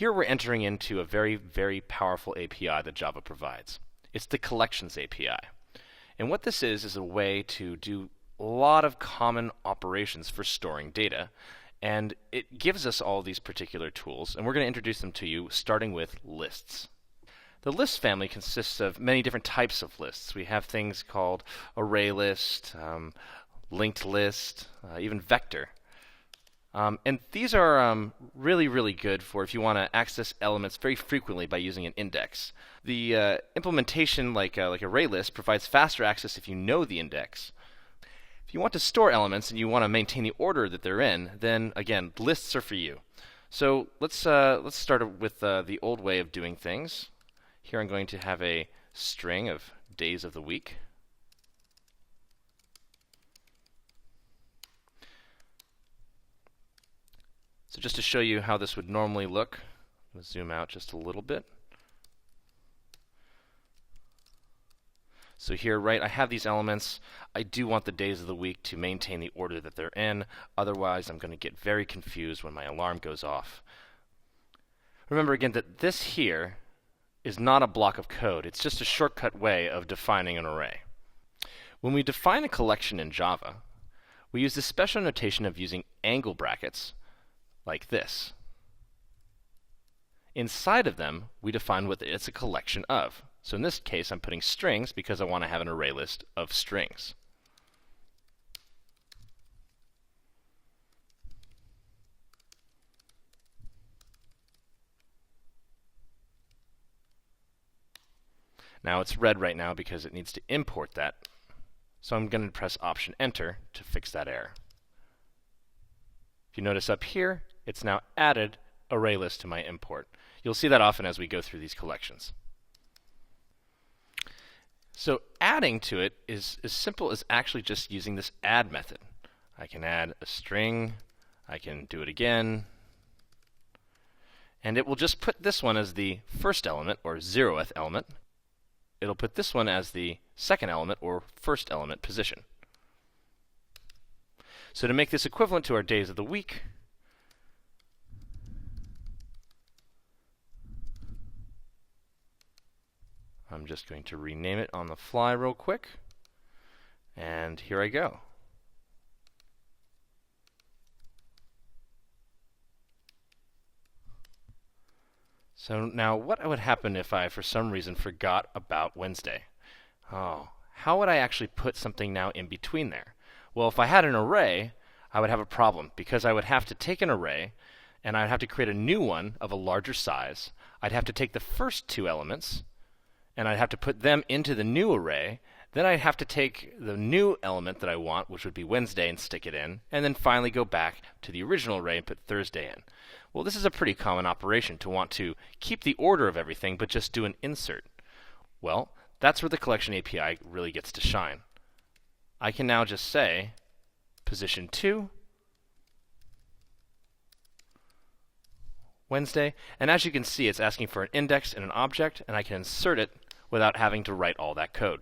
Here we're entering into a very, very powerful API that Java provides. It's the Collections API. And what this is a way to do a lot of common operations for storing data. And it gives us all these particular tools, and we're going to introduce them to you starting with lists. The list family consists of many different types of lists. We have things called array list, linked list, even vector. And these are really, really good for if you want to access elements very frequently by using an index. The implementation, like array list, provides faster access if you know the index. If you want to store elements and you want to maintain the order that they're in, then again, lists are for you. So let's start with the old way of doing things. Here I'm going to have a string of days of the week. So just to show you how this would normally look, I'm going to zoom out just a little bit. So here, right, I have these elements. I do want the days of the week to maintain the order that they're in. Otherwise, I'm going to get very confused when my alarm goes off. Remember again that this here is not a block of code. It's just a shortcut way of defining an array. When we define a collection in Java, we use the special notation of using angle brackets like this. Inside of them, we define what it's a collection of. So in this case, I'm putting strings because I want to have an array list of strings. Now it's red right now because it needs to import that. So I'm going to press Option Enter to fix that error. If you notice up here, it's now added array list to my import. You'll see that often as we go through these collections. So adding to it is as simple as actually just using this add method. I can add a string, I can do it again, and it will just put this one as the first element, or 0th element. It'll put this one as the second element, or first element position. So to make this equivalent to our days of the week, I'm just going to rename it on the fly real quick. And here I go. So now what would happen if I, for some reason, forgot about Wednesday? Oh, how would I actually put something now in between there? Well, if I had an array, I would have a problem because I would have to take an array and I'd have to create a new one of a larger size. I'd have to take the first two elements and I'd have to put them into the new array. Then I'd have to take the new element that I want, which would be Wednesday, and stick it in, and then finally go back to the original array and put Thursday in. Well, this is a pretty common operation to want to keep the order of everything, but just do an insert. Well, that's where the Collection API really gets to shine. I can now just say position 2, Wednesday, and as you can see, it's asking for an index and an object, and I can insert it without having to write all that code.